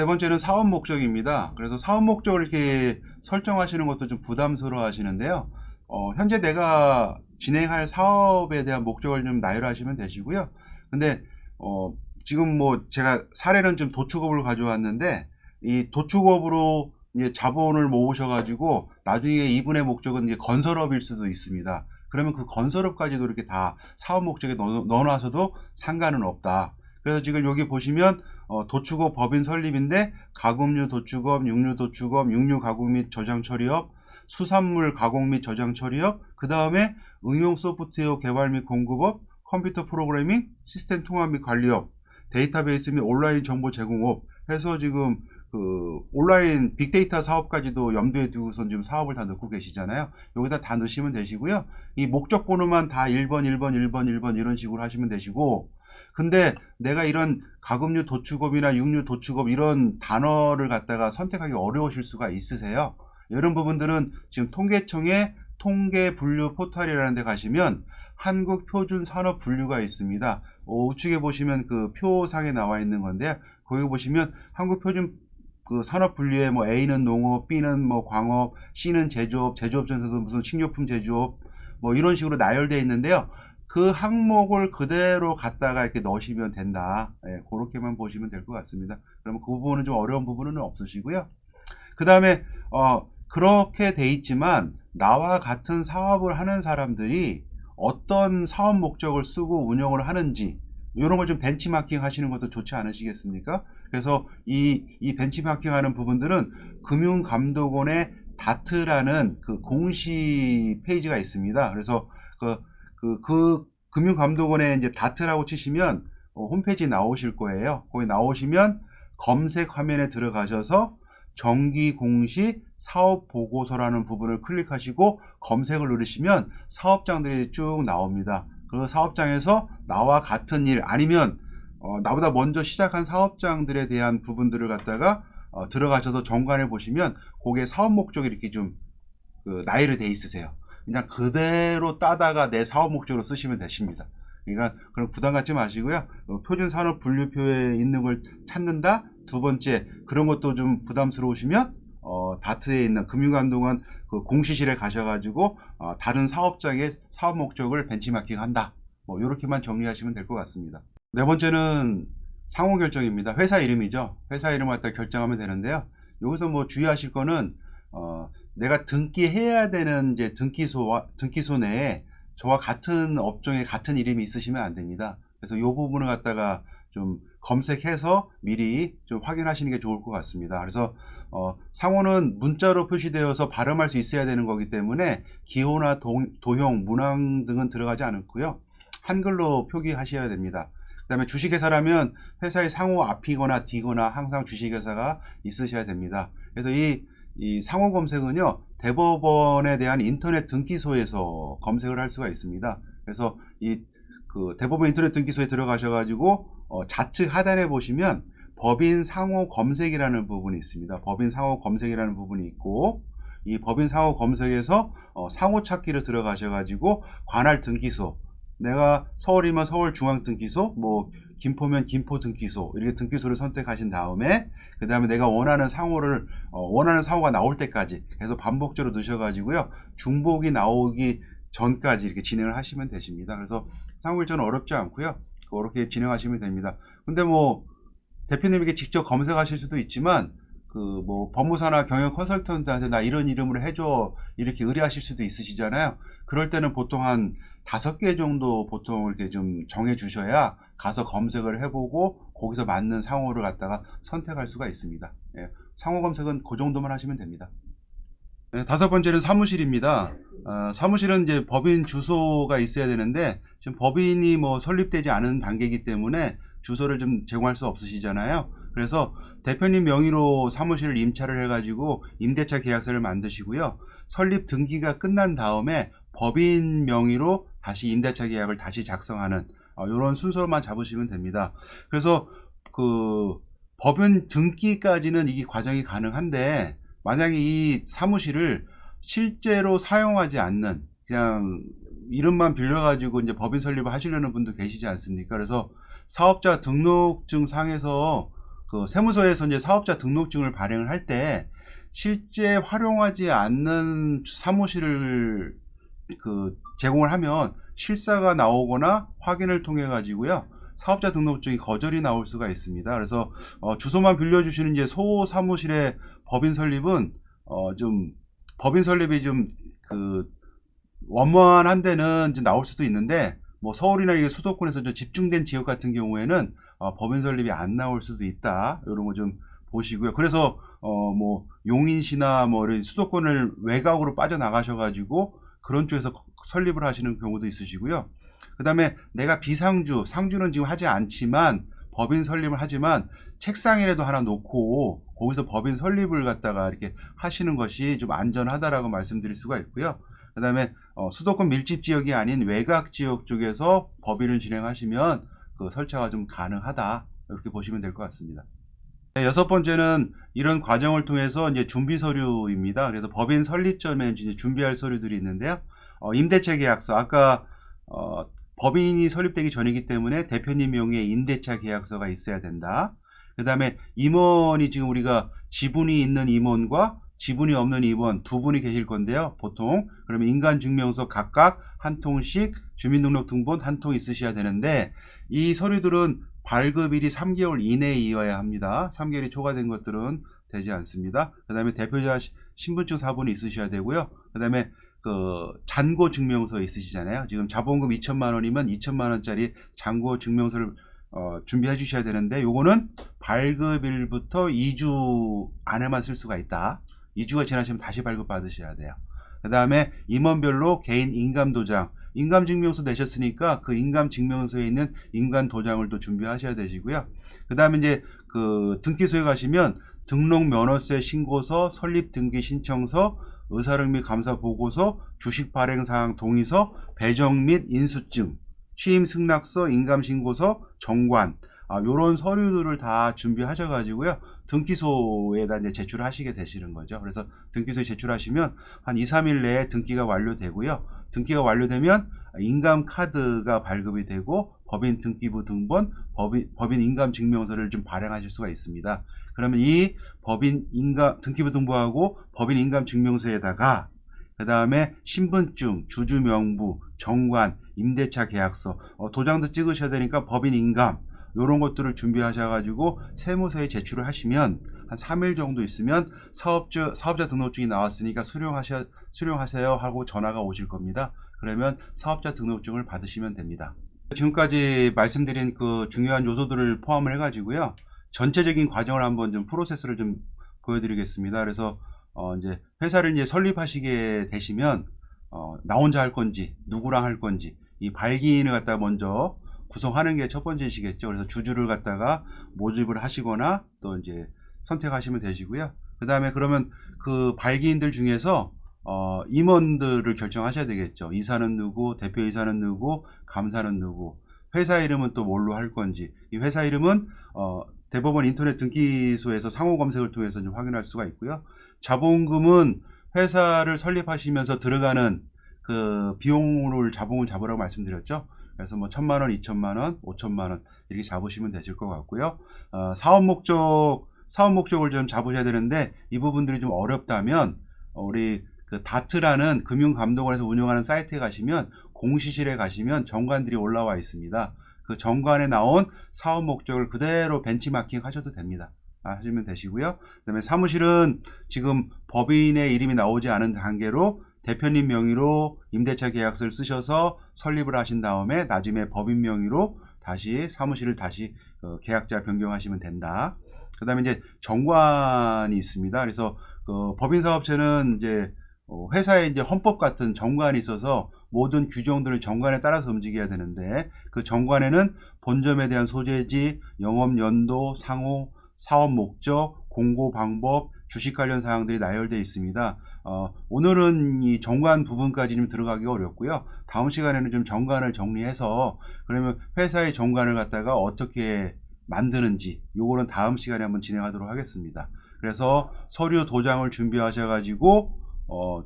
세 번째는 사업 목적입니다. 그래서 사업 목적을 이렇게 설정하시는 것도 좀 부담스러워 하시는데요. 현재 내가 진행할 사업에 대한 목적을 좀 나열하시면 되시고요. 근데 지금 뭐 제가 사례는 좀 도축업을 가져왔는데, 이 도축업으로 이제 자본을 모으셔가지고 나중에 이분의 목적은 이제 건설업일 수도 있습니다. 그러면 그 건설업까지도 이렇게 다 사업 목적에 넣어놔서도 상관은 없다. 그래서 지금 여기 보시면 도축업 법인 설립인데, 가금류 도축업, 육류 도축업, 육류 가공 및 저장 처리업, 수산물 가공 및 저장 처리업, 그 다음에 응용 소프트웨어 개발 및 공급업, 컴퓨터 프로그래밍, 시스템 통합 및 관리업, 데이터베이스 및 온라인 정보 제공업 해서 지금 그 온라인 빅데이터 사업까지도 염두에 두고선 지금 사업을 다 넣고 계시잖아요. 여기다 다 넣으시면 되시고요. 이 목적 번호만 다 1번, 1번, 1번, 1번 이런 식으로 하시면 되시고, 근데 내가 이런 가금류 도축업이나 육류 도축업 이런 단어를 갖다가 선택하기 어려우실 수가 있으세요. 이런 부분들은 지금 통계청의 통계 분류 포털이라는 데 가시면 한국 표준 산업 분류가 있습니다. 우측에 보시면 그 표상에 나와 있는 건데요. 거기 보시면 한국 표준 그 산업 분류에 뭐 A는 농업, B는 뭐 광업, C는 제조업, 제조업 중에서도 무슨 식료품 제조업 뭐 이런 식으로 나열되어 있는데요. 그 항목을 그대로 갖다가 이렇게 넣으시면 된다. 예, 그렇게만 보시면 될 것 같습니다. 그러면 그 부분은 좀 어려운 부분은 없으시고요. 그 다음에 그렇게 돼 있지만 나와 같은 사업을 하는 사람들이 어떤 사업 목적을 쓰고 운영을 하는지 이런 걸 좀 벤치마킹 하시는 것도 좋지 않으시겠습니까? 그래서 이 벤치마킹 하는 부분들은 금융감독원의 다트라는 그 공시 페이지가 있습니다. 그래서 그 금융감독원의 이제 다트라고 치시면 홈페이지 나오실 거예요. 거기 나오시면 검색 화면에 들어가셔서 정기 공시 사업 보고서라는 부분을 클릭하시고 검색을 누르시면 사업장들이 쭉 나옵니다. 그 사업장에서 나와 같은 일 아니면 나보다 먼저 시작한 사업장들에 대한 부분들을 갖다가 들어가셔서 정관해 보시면 그게 사업 목적이 이렇게 좀 나열이 돼 있으세요. 그냥 그대로 따다가 내 사업 목적으로 쓰시면 되십니다. 그러니까 그런 부담 갖지 마시고요. 표준 산업 분류표에 있는 걸 찾는다. 두 번째, 그런 것도 좀 부담스러우시면 다트에 있는 금융감독원 그 공시실에 가셔가지고 다른 사업장의 사업 목적을 벤치마킹 한다. 뭐 이렇게만 정리하시면 될 것 같습니다. 네 번째는 상호 결정입니다. 회사 이름이죠. 회사 이름을 갖다 결정하면 되는데요. 여기서 뭐 주의하실 거는 내가 등기해야 되는 이제 등기소 내에 저와 같은 업종에 같은 이름이 있으시면 안 됩니다. 그래서 이 부분을 갖다가 좀 검색해서 미리 좀 확인하시는 게 좋을 것 같습니다. 그래서 상호는 문자로 표시되어서 발음할 수 있어야 되는 거기 때문에 기호나 도형, 문항 등은 들어가지 않고요. 한글로 표기하셔야 됩니다. 그 다음에 주식회사라면 회사의 상호 앞이거나 뒤거나 항상 주식회사가 있으셔야 됩니다. 그래서 이 상호 검색은요, 대법원에 대한 인터넷 등기소에서 검색을 할 수가 있습니다. 그래서 그 대법원 인터넷 등기소에 들어가셔가지고 좌측 하단에 보시면 법인 상호 검색이라는 부분이 있습니다. 법인 상호 검색이라는 부분이 있고, 이 법인 상호 검색에서 상호 찾기를 들어가셔가지고 관할 등기소, 내가 서울이면 서울중앙등기소, 뭐 김포면 김포등기소, 이렇게 등기소를 선택하신 다음에 그 다음에 내가 원하는 상호가 나올 때까지 계속 반복적으로 넣으셔가지고요, 중복이 나오기 전까지 이렇게 진행을 하시면 되십니다. 그래서 상호 일정은 어렵지 않고요, 그렇게 진행하시면 됩니다. 근데 뭐 대표님에게 직접 검색하실 수도 있지만 그 뭐 법무사나 경영 컨설턴트한테 나 이런 이름으로 해줘 이렇게 의뢰하실 수도 있으시잖아요. 그럴 때는 보통 한 5개 정도 보통 이렇게 좀 정해 주셔야 가서 검색을 해보고 거기서 맞는 상호를 갖다가 선택할 수가 있습니다. 예, 상호 검색은 그 정도만 하시면 됩니다. 네, 다섯 번째는 사무실입니다. 사무실은 이제 법인 주소가 있어야 되는데 지금 법인이 뭐 설립되지 않은 단계이기 때문에 주소를 좀 제공할 수 없으시잖아요. 그래서 대표님 명의로 사무실을 임차를 해가지고 임대차 계약서를 만드시고요. 설립 등기가 끝난 다음에 법인 명의로 다시 임대차 계약을 다시 작성하는 이런 순서만 잡으시면 됩니다. 그래서 그 법인 등기까지는 이 과정이 가능한데, 만약에 이 사무실을 실제로 사용하지 않는 그냥 이름만 빌려가지고 이제 법인 설립을 하시려는 분도 계시지 않습니까? 그래서 사업자 등록증 상에서 그 세무서에서 이제 사업자 등록증을 발행을 할 때 실제 활용하지 않는 사무실을 그 제공을 하면 실사가 나오거나 확인을 통해 가지고요, 사업자 등록증이 거절이 나올 수가 있습니다. 그래서 주소만 빌려주시는 이제 소 사무실의 법인 설립은 좀 법인 설립이 좀 그 원만한 데는 이제 나올 수도 있는데, 뭐 서울이나 이게 수도권에서 좀 집중된 지역 같은 경우에는 법인 설립이 안 나올 수도 있다. 이런 거 좀 보시고요. 그래서 뭐 용인시나 뭐 이런 수도권을 외곽으로 빠져나가셔가지고 그런 쪽에서 설립을 하시는 경우도 있으시고요. 그 다음에 내가 비상주, 상주는 지금 하지 않지만 법인 설립을 하지만 책상이라도 하나 놓고 거기서 법인 설립을 갖다가 이렇게 하시는 것이 좀 안전하다라고 말씀드릴 수가 있고요. 그 다음에 수도권 밀집 지역이 아닌 외곽 지역 쪽에서 법인을 진행하시면 그 설치가 좀 가능하다, 이렇게 보시면 될 것 같습니다. 네, 여섯 번째는 이런 과정을 통해서 이제 준비 서류입니다. 그래서 법인 설립 전에 이제 준비할 서류들이 있는데요. 임대차 계약서, 아까 법인이 설립되기 전이기 때문에 대표님 명의의 임대차 계약서가 있어야 된다. 그 다음에 임원이 지금 우리가 지분이 있는 임원과 지분이 없는 임원 두 분이 계실 건데요. 보통 그러면 인감증명서 각각 한 통씩, 주민등록등본 한 통 있으셔야 되는데, 이 서류들은 발급일이 3개월 이내이어야 합니다. 3개월이 초과된 것들은 되지 않습니다. 그 다음에 대표자 신분증 사본이 있으셔야 되고요. 그 다음에 그 잔고 증명서 있으시잖아요. 지금 자본금 2천만 원이면 2천만 원짜리 잔고 증명서를 준비해 주셔야 되는데, 요거는 발급일부터 2주 안에만 쓸 수가 있다. 2주가 지나시면 다시 발급 받으셔야 돼요. 그 다음에 임원별로 개인 인감도장, 인감증명서 내셨으니까 그 인감증명서에 있는 인감도장을 또 준비하셔야 되시고요. 그 다음에 이제 그 등기소에 가시면 등록면허세 신고서, 설립등기 신청서, 의사력 및 감사 보고서, 주식 발행 사항 동의서, 배정 및 인수증, 취임 승낙서, 인감 신고서, 정관, 요런 서류들을 다 준비하셔 가지고요, 등기소에다 이제 제출하시게 되시는 거죠. 그래서 등기소에 제출하시면 한 2, 3일 내에 등기가 완료되고요. 등기가 완료되면 인감 카드가 발급이 되고 법인 등기부 등본, 법인 인감 증명서를 좀 발행하실 수가 있습니다. 그러면 이 법인 인감 등기부 등본하고 법인 인감 증명서에다가 그 다음에 신분증, 주주 명부, 정관, 임대차 계약서, 도장도 찍으셔야 되니까 법인 인감, 이런 것들을 준비하셔가지고 세무서에 제출을 하시면 한 3일 정도 있으면 사업자 등록증이 나왔으니까 수령하세요 하고 전화가 오실 겁니다. 그러면 사업자 등록증을 받으시면 됩니다. 지금까지 말씀드린 그 중요한 요소들을 포함을 해가지고요, 전체적인 과정을 한번 좀 프로세스를 좀 보여드리겠습니다. 그래서 이제 회사를 이제 설립하시게 되시면 나 혼자 할 건지 누구랑 할 건지 이 발기인을 갖다가 먼저 구성하는 게 첫 번째시겠죠. 그래서 주주를 갖다가 모집을 하시거나 또 이제 선택하시면 되시고요. 그 다음에 그러면 그 발기인들 중에서 임원들을 결정하셔야 되겠죠. 이사는 누구, 대표이사는 누구, 감사는 누구, 회사 이름은 또 뭘로 할 건지. 이 회사 이름은 대법원 인터넷 등기소에서 상호 검색을 통해서 좀 확인할 수가 있고요. 자본금은 회사를 설립하시면서 들어가는 그 비용을 자본을 잡으라고 말씀드렸죠. 그래서 뭐 1,000만 원, 2,000만 원, 5,000만 원 이렇게 잡으시면 되실 것 같고요. 사업 목적을 좀 잡으셔야 되는데, 이 부분들이 좀 어렵다면 우리 그 다트라는 금융감독원에서 운영하는 사이트에 가시면 공시실에 가시면 정관들이 올라와 있습니다. 그 정관에 나온 사업 목적을 그대로 벤치마킹 하셔도 됩니다. 하시면 되시고요. 그 다음에 사무실은 지금 법인의 이름이 나오지 않은 단계로 대표님 명의로 임대차 계약서를 쓰셔서 설립을 하신 다음에 나중에 법인 명의로 다시 사무실을 다시 계약자 변경하시면 된다. 그 다음에 이제 정관이 있습니다. 그래서 법인 사업체는 이제 회사에 이제 헌법 같은 정관이 있어서 모든 규정들을 정관에 따라서 움직여야 되는데, 그 정관에는 본점에 대한 소재지, 영업 연도, 상호, 사업 목적, 공고 방법, 주식 관련 사항들이 나열되어 있습니다. 오늘은 이 정관 부분까지 좀 들어가기가 어렵고요. 다음 시간에는 좀 정관을 정리해서 그러면 회사의 정관을 갖다가 어떻게 만드는지 요거는 다음 시간에 한번 진행하도록 하겠습니다. 그래서 서류 도장을 준비하셔가지고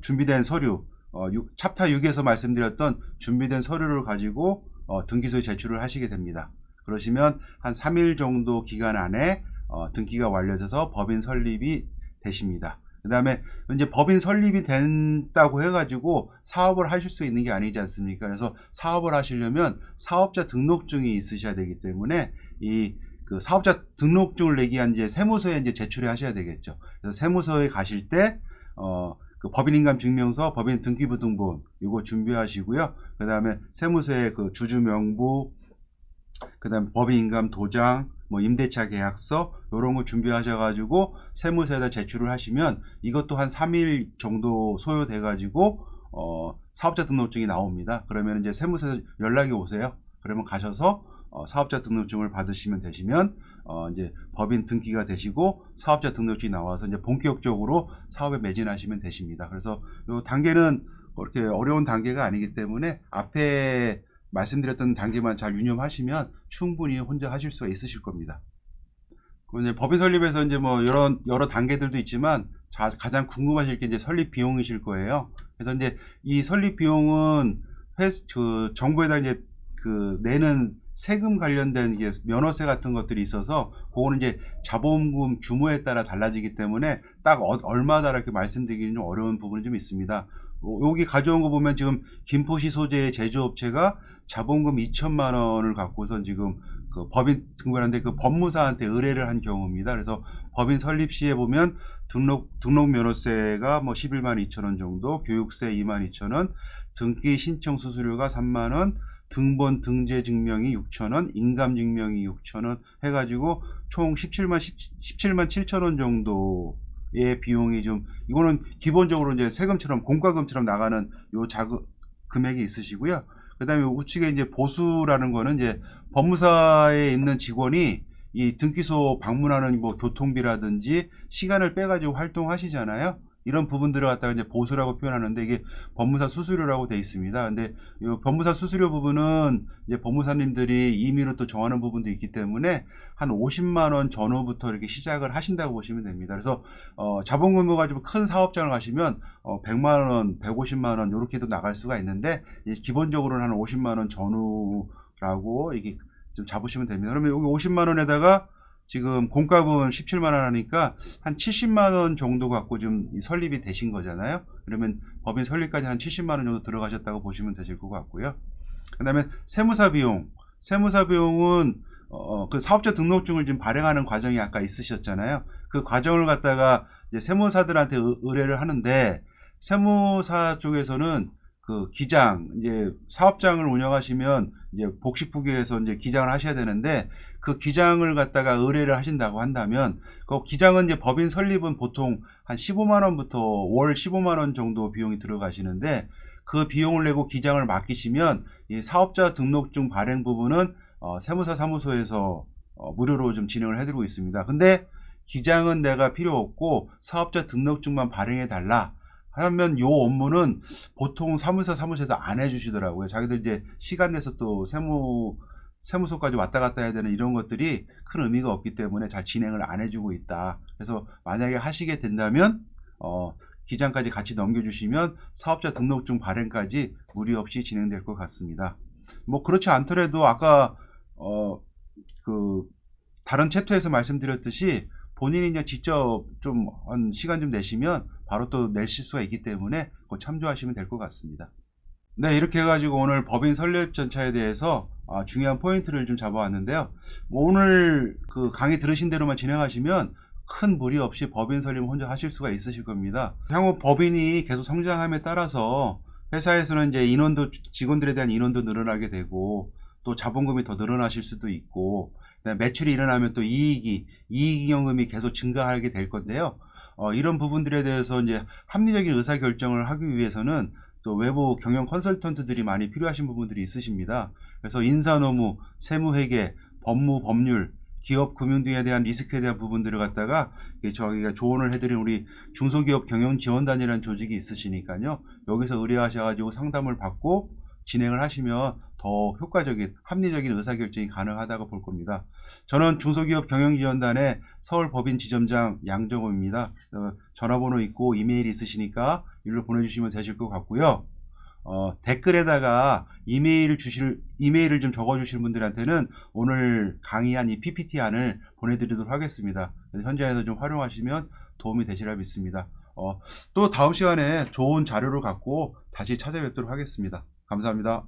준비된 서류, 챕터 6에서 말씀드렸던 준비된 서류를 가지고 등기소에 제출을 하시게 됩니다. 그러시면 한 3일 정도 기간 안에 등기가 완료돼서 법인 설립이 되십니다. 그 다음에 이제 법인 설립이 된다고 해가지고 사업을 하실 수 있는 게 아니지 않습니까? 그래서 사업을 하시려면 사업자 등록증이 있으셔야 되기 때문에 그 사업자 등록증을 내기 위한 이제 세무서에 이제 제출을 하셔야 되겠죠. 그래서 세무서에 가실 때 그 법인인감 증명서, 법인 등기부등본 이거 준비하시고요. 그 다음에 세무서에 그 주주 명부, 그 다음 법인인감 도장, 뭐 임대차 계약서 이런 거 준비하셔가지고 세무서에다 제출을 하시면 이것도 한 3일 정도 소요돼 가지고 사업자 등록증이 나옵니다. 그러면 이제 세무서에서 연락이 오세요. 그러면 가셔서 사업자 등록증을 받으시면 되시면 이제 법인 등기가 되시고 사업자 등록증이 나와서 이제 본격적으로 사업에 매진하시면 되십니다. 그래서 이 단계는 그렇게 어려운 단계가 아니기 때문에 앞에 말씀드렸던 단계만 잘 유념하시면 충분히 혼자 하실 수가 있으실 겁니다. 이제 법인 설립에서 이제 뭐 여러 단계들도 있지만 가장 궁금하실 게 이제 설립 비용이실 거예요. 그래서 이제 이 설립 비용은 정부에다 이제 그 내는 세금 관련된 이게 면허세 같은 것들이 있어서 그거는 이제 자본금 규모에 따라 달라지기 때문에 딱 얼마다 이렇게 말씀드리기는 좀 어려운 부분이 좀 있습니다. 여기 가져온 거 보면 지금 김포시 소재의 제조업체가 자본금 2천만 원을 갖고선 지금 그 법인 등본하는데 그 법무사한테 의뢰를 한 경우입니다. 그래서 법인 설립 시에 보면 등록 면허세가 뭐 11만 2천 원 정도, 교육세 2만 2천 원, 등기 신청 수수료가 3만 원, 등본 등재 증명이 6천 원, 인감 증명이 6천 원 해가지고 총 17만 7천 원 정도의 비용이 좀 이거는 기본적으로 이제 세금처럼 공과금처럼 나가는 요 금액이 있으시고요. 그 다음에 우측에 이제 보수라는 거는 이제 법무사에 있는 직원이 이 등기소 방문하는 뭐 교통비라든지 시간을 빼가지고 활동하시잖아요. 이런 부분들을 갖다가 이제 보수라고 표현하는데 이게 법무사 수수료라고 돼 있습니다. 근데 이 법무사 수수료 부분은 이제 법무사님들이 임의로 또 정하는 부분도 있기 때문에 한 50만 원 전후부터 이렇게 시작을 하신다고 보시면 됩니다. 그래서 자본금을 가지고 큰 사업장을 가시면 100만 원, 150만 원 이렇게도 나갈 수가 있는데 기본적으로는 한 50만 원 전후라고 이게 좀 잡으시면 됩니다. 그러면 여기 50만 원에다가 지금 공과금 17만 원 하니까 한 70만 원 정도 갖고 좀 설립이 되신 거잖아요. 그러면 법인 설립까지 한 70만 원 정도 들어가셨다고 보시면 되실 것 같고요. 그 다음에 세무사 비용은 그 사업자 등록증을 지금 발행하는 과정이 아까 있으셨잖아요. 그 과정을 갖다가 이제 세무사들한테 의뢰를 하는데 세무사 쪽에서는 그 기장, 이제 사업장을 운영하시면 이제 복식부기에서 이제 기장을 하셔야 되는데 그 기장을 갖다가 의뢰를 하신다고 한다면 그 기장은 이제 법인 설립은 보통 한 15만 원부터 월 15만 원 정도 비용이 들어가시는데 그 비용을 내고 기장을 맡기시면 이 사업자 등록증 발행 부분은 세무사 사무소에서 무료로 좀 진행을 해드리고 있습니다. 근데 기장은 내가 필요 없고 사업자 등록증만 발행해 달라 하면 요 업무는 보통 사무소에서 안 해주시더라고요. 자기들 이제 시간 내서 또 세무소까지 왔다 갔다 해야 되는 이런 것들이 큰 의미가 없기 때문에 잘 진행을 안 해주고 있다. 그래서 만약에 하시게 된다면 기장까지 같이 넘겨주시면 사업자 등록증 발행까지 무리 없이 진행될 것 같습니다. 뭐 그렇지 않더라도 아까 그 다른 챕터에서 말씀드렸듯이 본인이 그냥 직접 좀 한 시간 좀 내시면 바로 또 내실 수가 있기 때문에 그거 참조하시면 될 것 같습니다. 네, 이렇게 해가지고 오늘 법인 설립 절차에 대해서 중요한 포인트를 좀 잡아왔는데요. 뭐 오늘 그 강의 들으신 대로만 진행하시면 큰 무리 없이 법인 설립을 혼자 하실 수가 있으실 겁니다. 향후 법인이 계속 성장함에 따라서 회사에서는 이제 직원들에 대한 인원도 늘어나게 되고 또 자본금이 더 늘어나실 수도 있고 매출이 일어나면 또 이익이익연금이 계속 증가하게 될 건데요. 이런 부분들에 대해서 이제 합리적인 의사 결정을 하기 위해서는 또 외부 경영 컨설턴트들이 많이 필요하신 부분들이 있으십니다. 그래서 인사노무, 세무회계, 법무, 법률, 기업 금융 등에 대한 리스크에 대한 부분들을 갖다가 저희가 조언을 해드린 우리 중소기업 경영지원단이라는 조직이 있으시니까요. 여기서 의뢰하셔가지고 상담을 받고 진행을 하시면 더 효과적인 합리적인 의사결정이 가능하다고 볼 겁니다. 저는 중소기업 경영지원단의 서울법인지점장 양정호입니다. 전화번호 있고 이메일 있으시니까 일로 보내주시면 되실 것 같고요. 댓글에다가 이메일을 좀 적어주실 분들한테는 오늘 강의한 이 PPT안을 보내드리도록 하겠습니다. 현장에서 좀 활용하시면 도움이 되시리라 믿습니다. 또 다음 시간에 좋은 자료를 갖고 다시 찾아뵙도록 하겠습니다. 감사합니다.